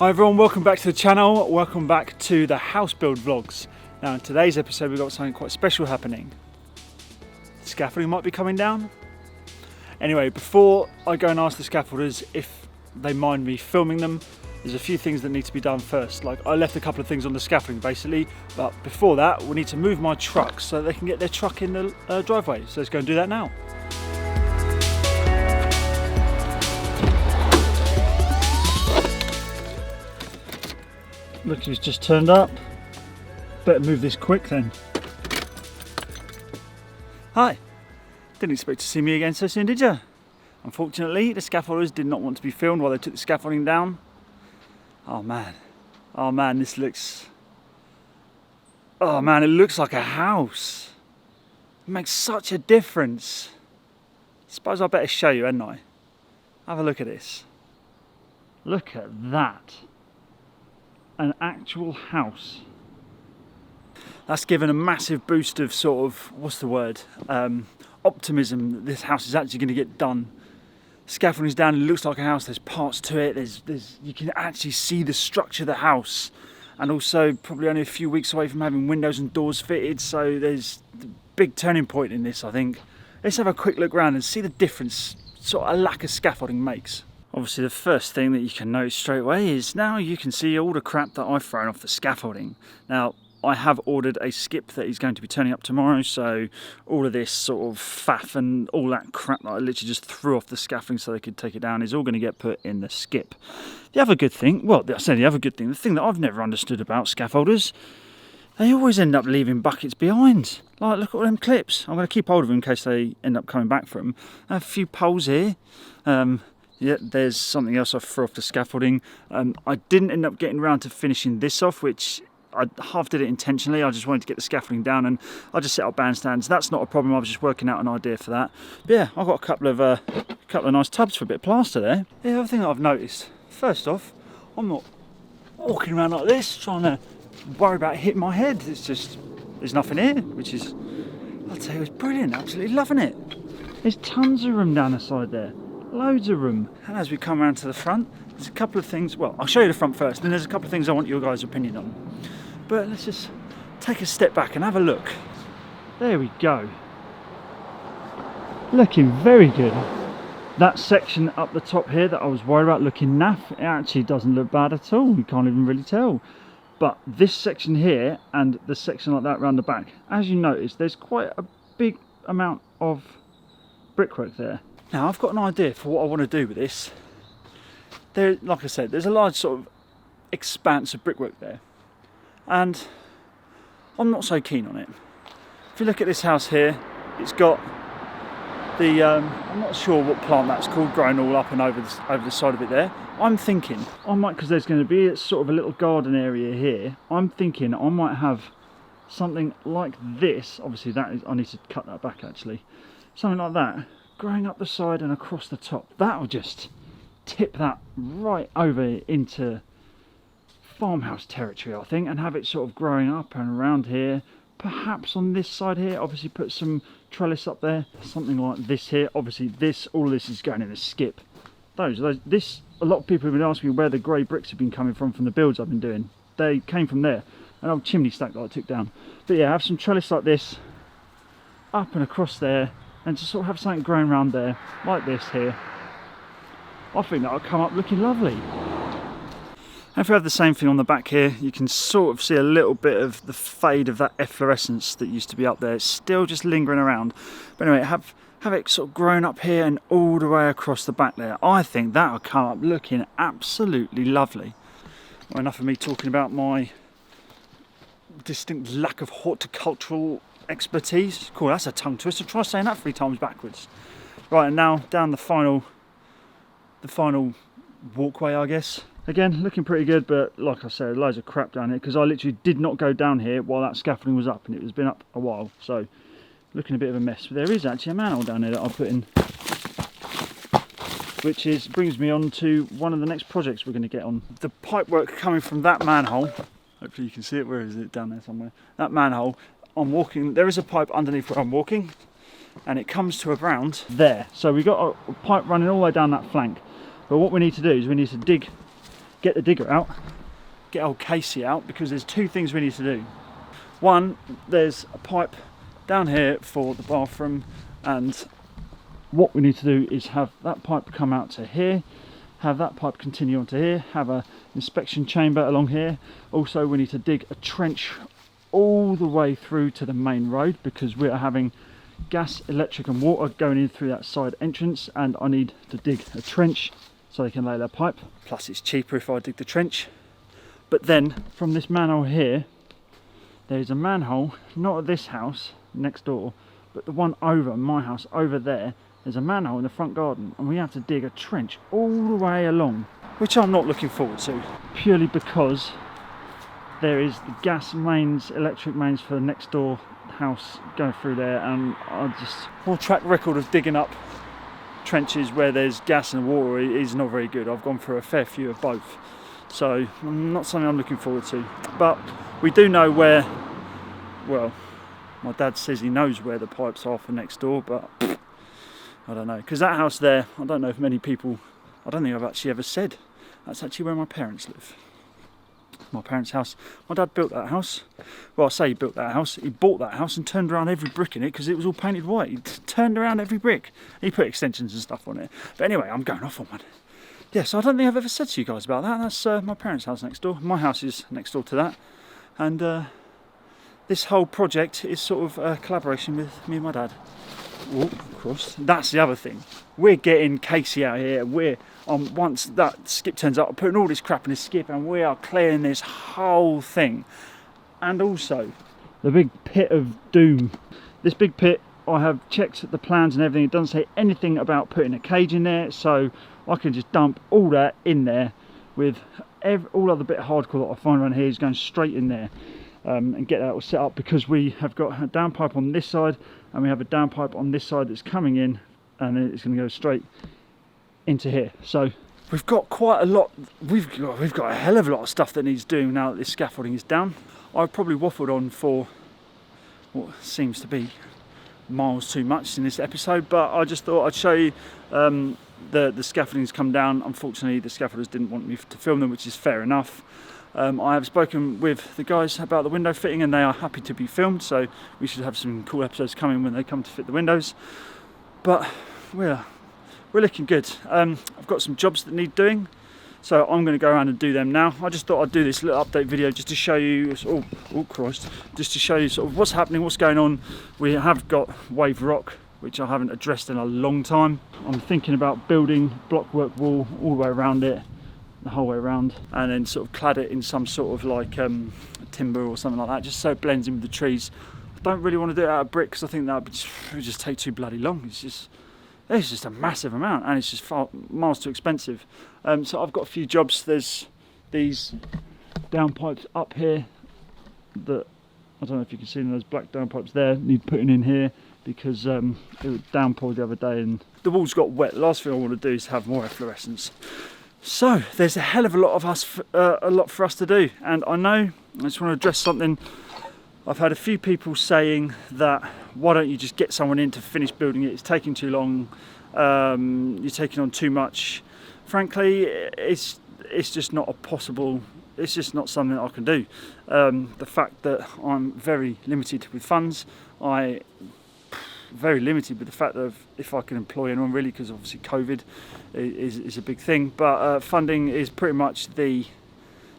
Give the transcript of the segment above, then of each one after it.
Hi everyone, welcome back to the channel, welcome back to the house build vlogs. Now in today's episode we've got something quite special happening. The scaffolding might be coming down. Anyway, before I go and ask the scaffolders if they mind me filming them, there's a few things that need to be done first. Like I left a couple of things on the scaffolding basically, but before that we need to move my truck so they can get their truck in the driveway. So let's go and do that now. Look who's just turned up. Better move this quick then. Hi. Didn't expect to see me again so soon, did you? Unfortunately, the scaffolders did not want to be filmed while they took the scaffolding down. Oh man, this looks... Oh man, it looks like a house. It makes such a difference. I suppose I better show you, hadn't I? Have a look at this. Look at that. An actual house. That's given a massive boost of sort of, what's the word, optimism that this house is actually going to get done. Scaffolding's down, it looks like a house, there's parts to it, there's you can actually see the structure of the house, and also probably only a few weeks away from having windows and doors fitted, so there's the big turning point in this, I think. Let's have a quick look around and see the difference sort of a lack of scaffolding makes. Obviously the first thing that you can notice straight away is now you can see all the crap that I've thrown off the scaffolding. Now I have ordered a skip that is going to be turning up tomorrow, so all of this sort of faff and all that crap that I literally just threw off the scaffolding so they could take it down is all going to get put in the skip. The other good thing, well I say the other good thing, the thing that I've never understood about scaffolders, they always end up leaving buckets behind. Like look at all them clips. I'm going to keep hold of them in case they end up coming back for them. I have a few poles here. Yeah, there's something else I threw off the scaffolding. I didn't end up getting around to finishing this off, which I half did it intentionally. I just wanted to get the scaffolding down and I just set up bandstands. That's not a problem, I was just working out an idea for that. But yeah, I've got a couple of nice tubs for a bit of plaster there. The other thing that I've noticed, first off, I'm not walking around like this trying to worry about hitting my head. It's just, there's nothing here, which is, I'll tell you, it's brilliant, absolutely loving it. There's tons of room down the side there. Loads of room. And as we come around to the front, there's a couple of things, well, I'll show you the front first, then there's a couple of things I want your guys' opinion on. But let's just take a step back and have a look. There we go. Looking very good. That section up the top here that I was worried about looking naff, it actually doesn't look bad at all. You can't even really tell. But this section here and the section like that around the back, as you notice, there's quite a big amount of brickwork there. Now I've got an idea for what I want to do with this. There, like I said, there's a large sort of expanse of brickwork there, and I'm not so keen on it. If you look at this house here, it's got the I'm not sure what plant that's called, growing all up and over the side of it there. I'm thinking I might, because there's going to be sort of a little garden area here, I'm thinking I might have something like this. Obviously that is, I need to cut that back actually. Something like that growing up the side and across the top. That will just tip that right over into farmhouse territory, I think, and have it sort of growing up and around here. Perhaps on this side here, obviously put some trellis up there, something like this here. Obviously this, all of this is going in a skip. This, a lot of people have been asking me where the grey bricks have been coming from the builds I've been doing. They came from there, an old chimney stack that I took down. But yeah, have some trellis like this, up and across there, and to sort of have something growing around there, like this here. I think that'll come up looking lovely. And if we have the same thing on the back here, you can sort of see a little bit of the fade of that efflorescence that used to be up there. It's still just lingering around. But anyway, have it sort of grown up here and all the way across the back there. I think that'll come up looking absolutely lovely. Well, enough of me talking about my distinct lack of horticultural expertise. Cool, that's a tongue twister. Try saying that 3 times backwards. Right, and now down the final walkway, I guess. Again, looking pretty good, but like I said, loads of crap down here because I literally did not go down here while that scaffolding was up, and it has been up a while, so looking a bit of a mess. But there is actually a manhole down there that I'll put in, which brings me on to one of the next projects we're going to get on. The pipe work coming from that manhole, hopefully you can see it, where is it? Down there somewhere. That manhole, I'm walking, there is a pipe underneath where I'm walking, and it comes to around there. So we've got a pipe running all the way down that flank. But what we need to do is we need to dig get the digger out, get old Casey out, because there's two things we need to do. One, there's a pipe down here for the bathroom, and what we need to do is have that pipe come out to here, have that pipe continue onto here, have an inspection chamber along here. Also, we need to dig a trench all the way through to the main road, because we are having gas, electric and water going in through that side entrance, and I need to dig a trench so they can lay their pipe. Plus it's cheaper if I dig the trench. But then from this manhole here, there's a manhole, not at this house next door, but the one over my house over there. There's a manhole in the front garden, and we have to dig a trench all the way along, which I'm not looking forward to, purely because there is the gas mains, electric mains for the next door house going through there, and I just, my track record of digging up trenches where there's gas and water is not very good. I've gone through a fair few of both, so not something I'm looking forward to. But we do know where, well, my dad says he knows where the pipes are for next door, but I don't know, because that house there, I don't know if many people, I don't think I've actually ever said, that's actually where my parents live. My parents' house. My dad built that house. Well, I say he built that house. He bought that house and turned around every brick in it, because it was all painted white. He turned around every brick. He put extensions and stuff on it. But anyway, I'm going off on one. Yeah, so I don't think I've ever said to you guys about that. That's my parents' house next door. My house is next door to that. And this whole project is sort of a collaboration with me and my dad. Oh, of course. That's the other thing. We're getting Casey out here. We're once that skip turns up, I'm putting all this crap in the skip, and we are clearing this whole thing. And also the big pit of doom. This big pit, I have checked the plans and everything. It doesn't say anything about putting a cage in there, so I can just dump all that in there with all other bit of hardcore that I find around here is going straight in there. And get that all set up, because we have got a downpipe on this side and we have a downpipe on this side that's coming in, and then it's going to go straight into here. So we've got quite a lot, we've got a hell of a lot of stuff that needs doing now that this scaffolding is down. I've probably waffled on for what seems to be miles too much in this episode, but I just thought I'd show you the scaffolding's come down. Unfortunately, the scaffolders didn't want me to film them, which is fair enough. I have spoken with the guys about the window fitting, and they are happy to be filmed, so we should have some cool episodes coming when they come to fit the windows. But we're looking good. I've got some jobs that need doing, so I'm going to go around and do them now. I just thought I'd do this little update video just to show you, oh Christ, just to show you sort of what's happening, what's going on. We have got wave rock, which I haven't addressed in a long time. I'm thinking about building blockwork wall all the way around it, the whole way around, and then sort of clad it in some sort of like timber or something like that, just so it blends in with the trees. I don't really want to do it out of brick, because I think that would just take too bloody long. It's just a massive amount, and it's just miles too expensive. So I've got a few jobs. There's these downpipes up here that, I don't know if you can see them, those black downpipes there need putting in here, because it was downpour the other day and the walls got wet. The last thing I want to do is have more efflorescence. So there's a hell of a lot for us to do, and I just want to address something. I've had a few people saying that, why don't you just get someone in to finish building it? It's taking too long. You're taking on too much. Frankly, it's just not possible. It's just not something that I can do. The fact that I'm very limited with funds, very limited with the fact that if I can employ anyone, really, because obviously COVID is a big thing, but funding is pretty much the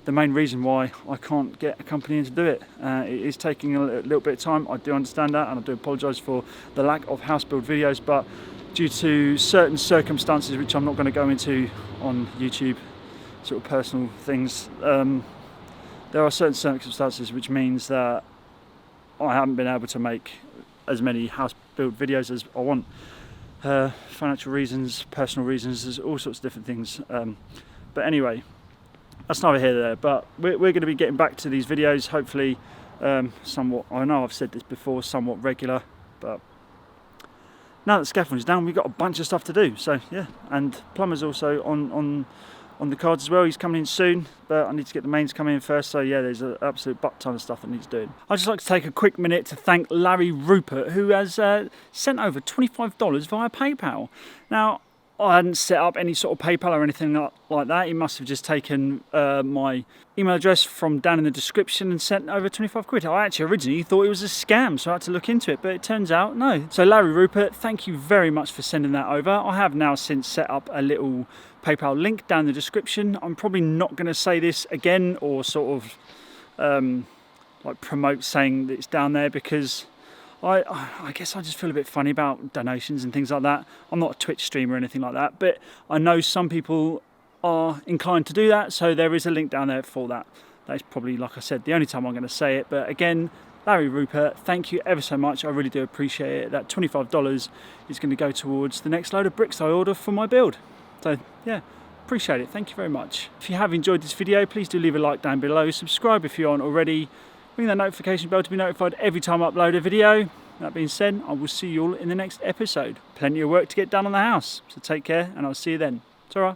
main reason why I can't get a company in to do it. It is taking a little bit of time. I do understand that, and I do apologise for the lack of house build videos, but due to certain circumstances which I'm not going to go into on YouTube, sort of personal things, there are certain circumstances which means that I haven't been able to make as many house build videos as I want. Financial reasons, personal reasons, there's all sorts of different things. But anyway, that's neither here nor there. But we're going to be getting back to these videos, hopefully somewhat, I know I've said this before, somewhat regular, but now that scaffolding's down, we've got a bunch of stuff to do. So yeah, and plumber's also on the cards as well. He's coming in soon, but I need to get the mains coming in first. So yeah, there's an absolute butt ton of stuff that needs doing. I'd just like to take a quick minute to thank Larry Rupert, who has sent over $25 via PayPal. Now, I hadn't set up any sort of PayPal or anything like that. He must have just taken my email address from down in the description and sent over 25 quid. I actually originally thought it was a scam, so I had to look into it, but it turns out no. So Larry Rupert, thank you very much for sending that over. I have now since set up a little PayPal link down in the description. I'm probably not going to say this again or sort of like promote saying that it's down there, because I guess I just feel a bit funny about donations and things like that. I'm not a Twitch streamer or anything like that, but I know some people are inclined to do that, so there is a link down there for that. That is probably, like I said, the only time I'm going to say it. But again, Larry Rupert, thank you ever so much. I really do appreciate it. That $25 is going to go towards the next load of bricks I order for my build. So yeah, appreciate it. Thank you very much. If you have enjoyed this video, please do leave a like down below. Subscribe if you aren't already. Ring that notification bell to be notified every time I upload a video. That being said, I will see you all in the next episode. Plenty of work to get done on the house, so take care and I'll see you then. Ta-ra.